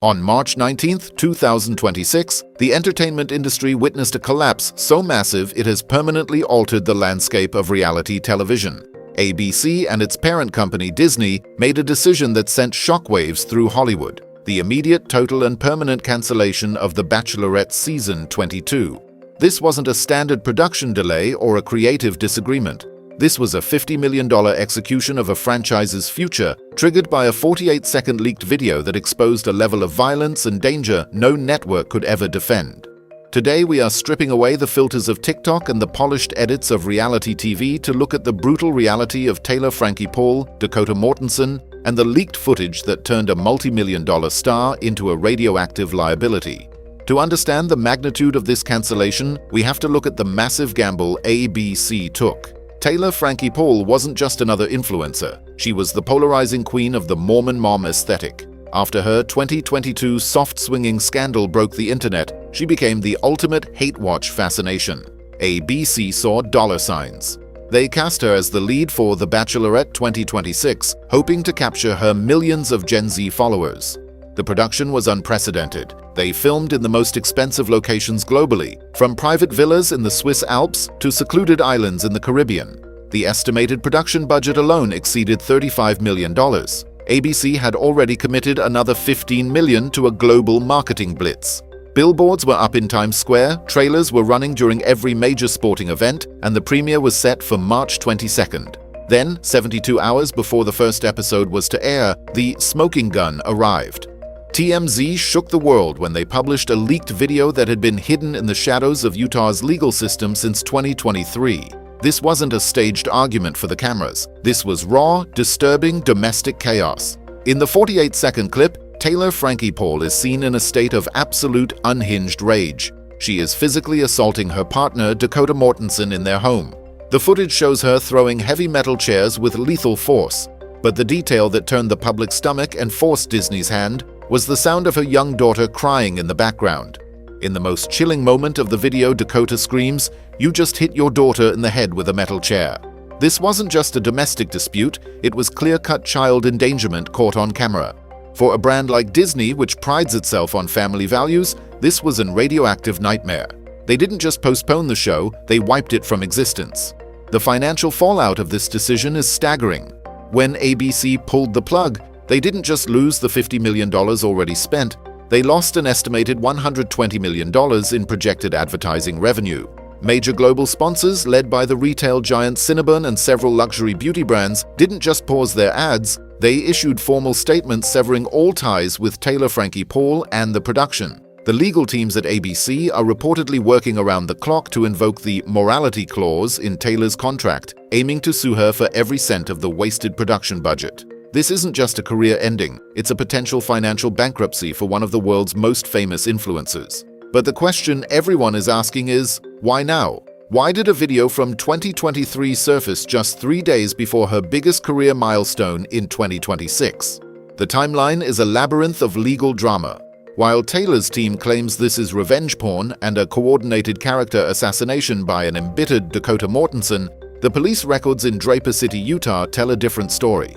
On March 19, 2026, the entertainment industry witnessed a collapse so massive it has permanently altered the landscape of reality television. ABC and its parent company Disney made a decision that sent shockwaves through Hollywood: the immediate, total, and permanent cancellation of The Bachelorette Season 22. This wasn't a standard production delay or a creative disagreement. This was a $50 million execution of a franchise's future, triggered by a 48-second leaked video that exposed a level of violence and danger no network could ever defend. Today we are stripping away the filters of TikTok and the polished edits of reality TV to look at the brutal reality of Taylor Frankie Paul, Dakota Mortensen, and the leaked footage that turned a multi-million-dollar star into a radioactive liability. To understand the magnitude of this cancellation, we have to look at the massive gamble ABC took. Taylor Frankie Paul wasn't just another influencer. She was the polarizing queen of the Mormon mom aesthetic. After her 2022 soft-swinging scandal broke the internet, she became the ultimate hate-watch fascination. ABC saw dollar signs. They cast her as the lead for The Bachelorette 2026, hoping to capture her millions of Gen Z followers. The production was unprecedented. They filmed in the most expensive locations globally, from private villas in the Swiss Alps to secluded islands in the Caribbean. The estimated production budget alone exceeded $35 million. ABC had already committed another $15 million to a global marketing blitz. Billboards were up in Times Square, trailers were running during every major sporting event, and the premiere was set for March 22nd. Then, 72 hours before the first episode was to air, the smoking gun arrived. TMZ shook the world when they published a leaked video that had been hidden in the shadows of Utah's legal system since 2023. This wasn't a staged argument for the cameras. This was raw, disturbing domestic chaos. In the 48-second clip, Taylor Frankie Paul is seen in a state of absolute unhinged rage. She is physically assaulting her partner, Dakota Mortensen, in their home. The footage shows her throwing heavy metal chairs with lethal force. But the detail that turned the public's stomach and forced Disney's hand was the sound of her young daughter crying in the background. In the most chilling moment of the video, Dakota screams, "You just hit your daughter in the head with a metal chair." This wasn't just a domestic dispute, it was clear-cut child endangerment caught on camera. For a brand like Disney, which prides itself on family values, this was a radioactive nightmare. They didn't just postpone the show, they wiped it from existence. The financial fallout of this decision is staggering. When ABC pulled the plug, they didn't just lose the $50 million already spent, they lost an estimated $120 million in projected advertising revenue. Major global sponsors, led by the retail giant Cinnabon and several luxury beauty brands, didn't just pause their ads, they issued formal statements severing all ties with Taylor Frankie Paul and the production. The legal teams at ABC are reportedly working around the clock to invoke the morality clause in Taylor's contract, aiming to sue her for every cent of the wasted production budget. This isn't just a career ending, it's a potential financial bankruptcy for one of the world's most famous influencers. But the question everyone is asking is, why now? Why did a video from 2023 surface just 3 days before her biggest career milestone in 2026? The timeline is a labyrinth of legal drama. While Taylor's team claims this is revenge porn and a coordinated character assassination by an embittered Dakota Mortensen, the police records in Draper City, Utah tell a different story.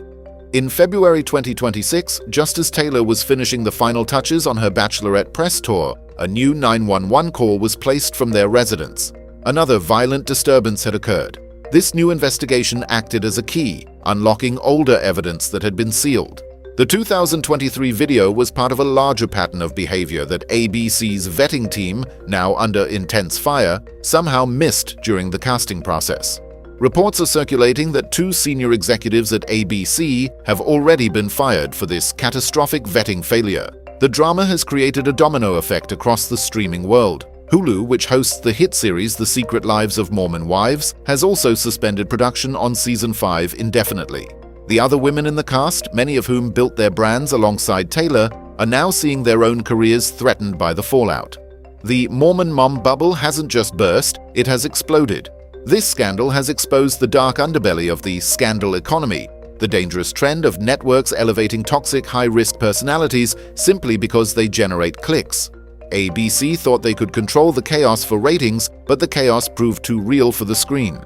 In February 2026, just as Taylor was finishing the final touches on her Bachelorette press tour, a new 911 call was placed from their residence. Another violent disturbance had occurred. This new investigation acted as a key, unlocking older evidence that had been sealed. The 2023 video was part of a larger pattern of behavior that ABC's vetting team, now under intense fire, somehow missed during the casting process. Reports are circulating that 2 senior executives at ABC have already been fired for this catastrophic vetting failure. The drama has created a domino effect across the streaming world. Hulu, which hosts the hit series The Secret Lives of Mormon Wives, has also suspended production on Season 5 indefinitely. The other women in the cast, many of whom built their brands alongside Taylor, are now seeing their own careers threatened by the fallout. The Mormon mom bubble hasn't just burst, it has exploded. This scandal has exposed the dark underbelly of the scandal economy, the dangerous trend of networks elevating toxic, high-risk personalities simply because they generate clicks. ABC thought they could control the chaos for ratings, but the chaos proved too real for the screen.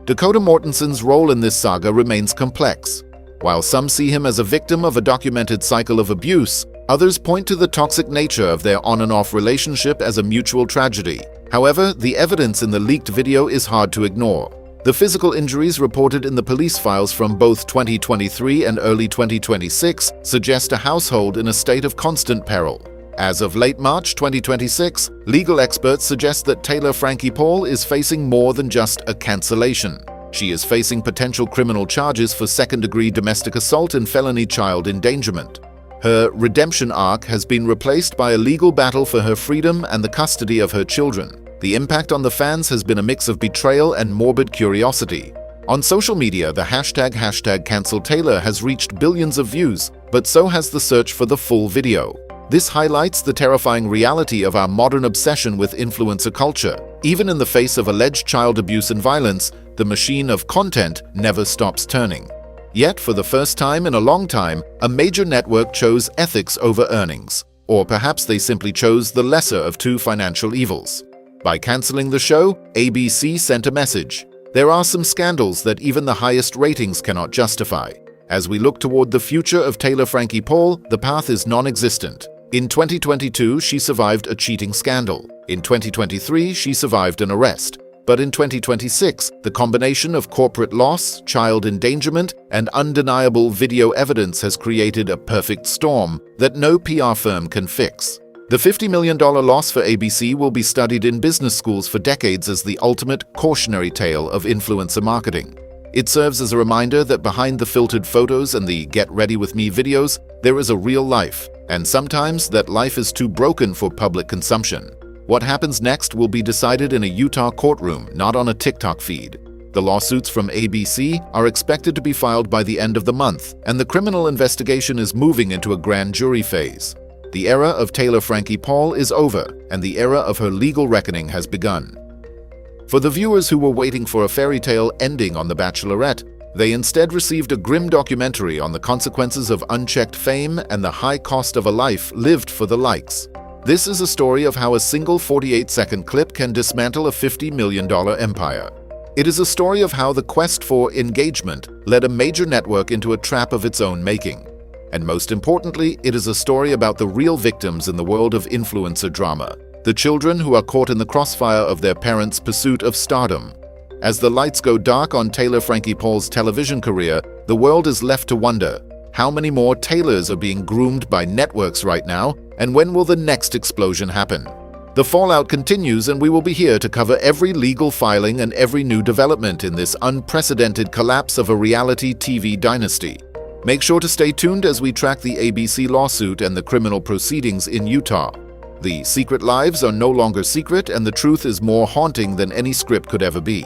Dakota Mortensen's role in this saga remains complex. While some see him as a victim of a documented cycle of abuse, Others point to the toxic nature of their on and off relationship as a mutual tragedy. However, the evidence in the leaked video is hard to ignore. The physical injuries reported in the police files from both 2023 and early 2026 suggest a household in a state of constant peril. As of late March 2026, legal experts suggest that Taylor Frankie Paul is facing more than just a cancellation. She is facing potential criminal charges for second-degree domestic assault and felony child endangerment. Her redemption arc has been replaced by a legal battle for her freedom and the custody of her children. The impact on the fans has been a mix of betrayal and morbid curiosity. On social media, the hashtag #CancelTaylor has reached billions of views, but so has the search for the full video. This highlights the terrifying reality of our modern obsession with influencer culture. Even in the face of alleged child abuse and violence, the machine of content never stops turning. Yet, for the first time in a long time, a major network chose ethics over earnings. Or perhaps they simply chose the lesser of two financial evils. By canceling the show, ABC sent a message. There are some scandals that even the highest ratings cannot justify. As we look toward the future of Taylor Frankie Paul, the path is non-existent. In 2022, she survived a cheating scandal. In 2023, she survived an arrest. But in 2026, the combination of corporate loss, child endangerment, and undeniable video evidence has created a perfect storm that no PR firm can fix. The $50 million loss for ABC will be studied in business schools for decades as the ultimate cautionary tale of influencer marketing. It serves as a reminder that behind the filtered photos and the "get ready with me" videos, there is a real life, and sometimes that life is too broken for public consumption. What happens next will be decided in a Utah courtroom, not on a TikTok feed. The lawsuits from ABC are expected to be filed by the end of the month, and the criminal investigation is moving into a grand jury phase. The era of Taylor Frankie Paul is over, and the era of her legal reckoning has begun. For the viewers who were waiting for a fairy tale ending on The Bachelorette, they instead received a grim documentary on the consequences of unchecked fame and the high cost of a life lived for the likes. This is a story of how a single 48-second clip can dismantle a $50 million empire. It is a story of how the quest for engagement led a major network into a trap of its own making. And most importantly, it is a story about the real victims in the world of influencer drama, the children who are caught in the crossfire of their parents' pursuit of stardom. As the lights go dark on Taylor Frankie Paul's television career, the world is left to wonder, how many more Taylors are being groomed by networks right now, and when will the next explosion happen? The fallout continues, and we will be here to cover every legal filing and every new development in this unprecedented collapse of a reality TV dynasty. Make sure to stay tuned as we track the ABC lawsuit and the criminal proceedings in Utah. The secret lives are no longer secret, and the truth is more haunting than any script could ever be.